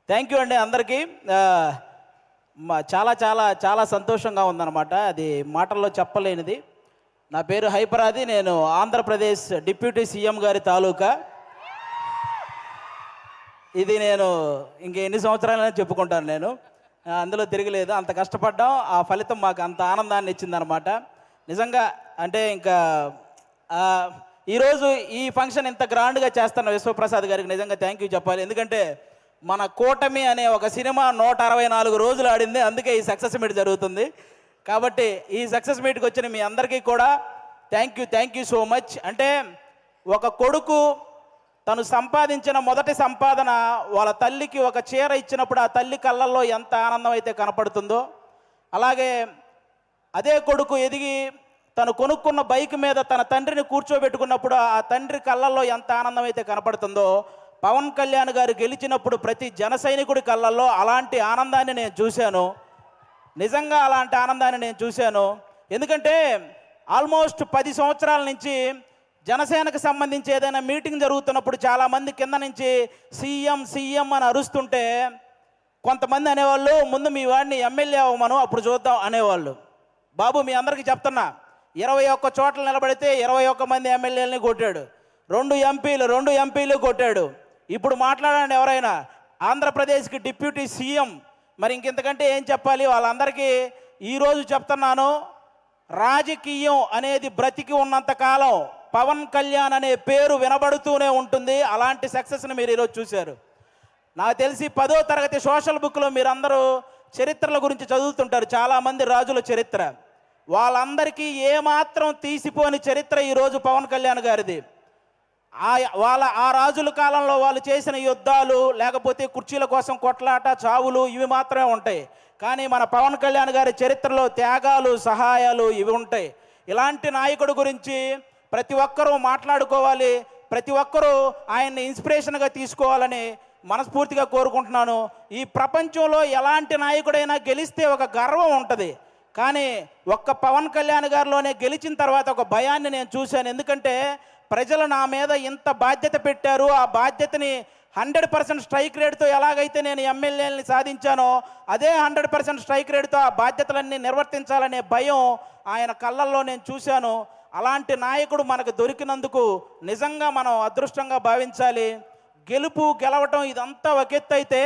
Thank you అండి అందరికీ. చాలా చాలా చాలా సంతోషంగా ఉందన్నమాట. అది మాటల్లో చెప్పలేనిది. నా పేరు హైపరాది. నేను ఆంధ్రప్రదేశ్ డిప్యూటీ సీఎం గారి తాలూకా. ఇది నేను ఎన్ని సంవత్సరాలైనా చెప్పుకుంటాను. నేను అందులో తిరగలేదు. అంత కష్టపడ్డాం, ఆ ఫలితం మాకు అంత ఆనందాన్ని ఇచ్చిందనమాట. నిజంగా అంటే ఇంకా ఈరోజు ఈ ఫంక్షన్ ఇంత గ్రాండ్గా చేస్తున్న విశ్వప్రసాద్ గారికి నిజంగా థ్యాంక్ యూ చెప్పాలి. ఎందుకంటే మన కూటమి అనే ఒక సినిమా 164 రోజులు ఆడింది, అందుకే ఈ సక్సెస్ మీట్ జరుగుతుంది. కాబట్టి ఈ సక్సెస్ మీట్కి వచ్చిన మీ అందరికీ కూడా థ్యాంక్ యూ సో మచ్. అంటే ఒక కొడుకు తను సంపాదించిన మొదటి సంపాదన వాళ్ళ తల్లికి ఒక చీర ఇచ్చినప్పుడు ఆ తల్లి కళ్ళల్లో ఎంత ఆనందం అయితే కనపడుతుందో, అలాగే అదే కొడుకు ఎదిగి తను కొనుక్కున్న బైక్ మీద తన తండ్రిని కూర్చోబెట్టుకున్నప్పుడు ఆ తండ్రి కళ్ళల్లో ఎంత ఆనందం అయితే కనపడుతుందో, పవన్ కళ్యాణ్ గారు గెలిచినప్పుడు ప్రతి జన సైనికుడి కళ్ళల్లో అలాంటి ఆనందాన్ని నేను చూశాను. నిజంగా అలాంటి ఆనందాన్ని నేను చూశాను. ఎందుకంటే ఆల్మోస్ట్ 10 సంవత్సరాల నుంచి జనసేనకు సంబంధించి ఏదైనా మీటింగ్ జరుగుతున్నప్పుడు చాలామంది కింద నుంచి సీఎం అని అరుస్తుంటే కొంతమంది అనేవాళ్ళు, ముందు మీ వాడిని ఎమ్మెల్యే అవ్వమను అప్పుడు చూద్దాం అనేవాళ్ళు. బాబు మీ అందరికీ చెప్తున్నా, 21 చోట్ల నిలబడితే 21 మంది ఎమ్మెల్యేలని కొట్టాడు, 2 ఎంపీలు కొట్టాడు. ఇప్పుడు మాట్లాడండి ఎవరైనా, ఆంధ్రప్రదేశ్కి డిప్యూటీ సీఎం, మరి ఇంకెంతకంటే ఏం చెప్పాలి? వాళ్ళందరికీ ఈరోజు చెప్తున్నాను, రాజకీయం అనేది బ్రతికి ఉన్నంతకాలం పవన్ కళ్యాణ్ అనే పేరు వినబడుతూనే ఉంటుంది. అలాంటి సక్సెస్ని మీరు ఈరోజు చూశారు. నాకు తెలిసి 10వ తరగతి సోషల్ బుక్లో మీరందరూ చరిత్రల గురించి చదువుతుంటారు, చాలామంది రాజుల చరిత్ర. వాళ్ళందరికీ ఏమాత్రం తీసిపోని చరిత్ర ఈరోజు పవన్ కళ్యాణ్ గారిది. ఆ రాజుల కాలంలో వాళ్ళు చేసిన యుద్ధాలు, లేకపోతే కుర్చీల కోసం కొట్లాట, చావులు ఇవి మాత్రమే ఉంటాయి. కానీ మన పవన్ కళ్యాణ్ గారి చరిత్రలో త్యాగాలు, సహాయాలు ఇవి ఉంటాయి. ఇలాంటి నాయకుడి గురించి ప్రతి ఒక్కరూ మాట్లాడుకోవాలి, ప్రతి ఒక్కరూ ఆయన్ని ఇన్స్పిరేషన్గా తీసుకోవాలని మనస్ఫూర్తిగా కోరుకుంటున్నాను. ఈ ప్రపంచంలో ఎలాంటి నాయకుడైనా గెలిస్తే ఒక గర్వం ఉంటుంది, కానీ ఒక్క పవన్ కళ్యాణ్ గారిలోనే గెలిచిన తర్వాత ఒక భయాన్ని నేను చూశాను. ఎందుకంటే ప్రజలు నా మీద ఇంత బాధ్యత పెట్టారు, ఆ బాధ్యతని 100% స్ట్రైక్ రేట్తో ఎలాగైతే నేను ఎమ్మెల్యేలని సాధించానో అదే 100% స్ట్రైక్ రేట్తో ఆ బాధ్యతలన్నీ నిర్వర్తించాలనే భయం ఆయన కళ్ళల్లో నేను చూశాను. అలాంటి నాయకుడు మనకు దొరికినందుకు నిజంగా మనం అదృష్టంగా భావించాలి. గెలవటం ఇదంతా ఒక ఎత్తు అయితే,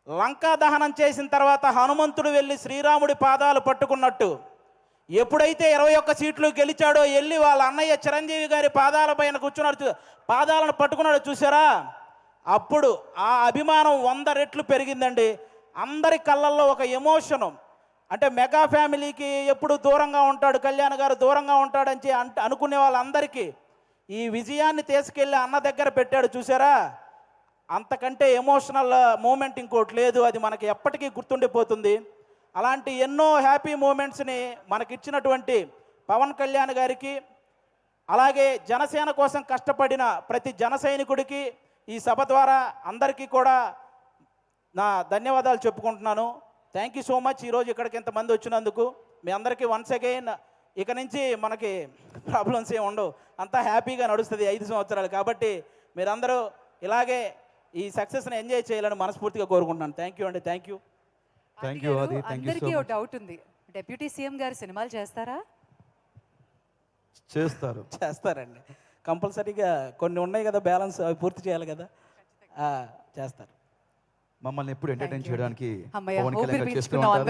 లంకా దహనం చేసిన తర్వాత హనుమంతుడు వెళ్ళి శ్రీరాముడి పాదాలు పట్టుకున్నట్టు ఎప్పుడైతే 21 సీట్లు గెలిచాడో వెళ్ళి వాళ్ళ అన్నయ్య చిరంజీవి గారి పాదాల పైన కూర్చున్నాడు, పాదాలను పట్టుకున్నాడు చూసారా, అప్పుడు ఆ అభిమానం 100 రెట్లు పెరిగిందండి. అందరి కళ్ళల్లో ఒక ఎమోషను. అంటే మెగా ఫ్యామిలీకి ఎప్పుడు దూరంగా ఉంటాడు కళ్యాణ్ గారు, దూరంగా ఉంటాడని అనుకునే వాళ్ళందరికీ ఈ విజయాన్ని తీసుకెళ్ళి అన్న దగ్గర పెట్టాడు చూసారా, అంతకంటే ఎమోషనల్ మూమెంట్ ఇంకోటి లేదు. అది మనకి ఎప్పటికీ గుర్తుండిపోతుంది. అలాంటి ఎన్నో హ్యాపీ మూమెంట్స్ని మనకిచ్చినటువంటి పవన్ కళ్యాణ్ గారికి, అలాగే జనసేన కోసం కష్టపడిన ప్రతి జన సైనికుడికి ఈ సభ ద్వారా అందరికీ కూడా నా ధన్యవాదాలు చెప్పుకుంటున్నాను. Thank you so much. ఈరోజు ఇక్కడికి ఇంతమంది వచ్చినందుకు మీ అందరికీ వన్స్ అగైన్. ఇక నుంచి మనకి ప్రాబ్లమ్స్ ఏమి ఉండవు, అంతా హ్యాపీగా నడుస్తుంది 5 సంవత్సరాలు. కాబట్టి మీరందరూ ఇలాగే ఈ సక్సెస్ని ఎంజాయ్ చేయాలని మనస్ఫూర్తిగా కోరుకుంటున్నాను. థ్యాంక్ యూ అండి. Thank you. అందరికీ ఒక డౌట్ ఉంది, డిప్యూటీ సీఎం గారు సినిమాలు చేస్తారా? చేస్తారండి, కంపల్సరీగా. కొన్ని ఉన్నాయి కదా బ్యాలెన్స్, అవి పూర్తి చేయాలి కదా, చేస్తారు. మమ్మల్ని ఎప్పుడు ఎంటర్టైన్ చేయడానికి పవన్ కళ్యాణ్ చేస్తూ ఉంటారు.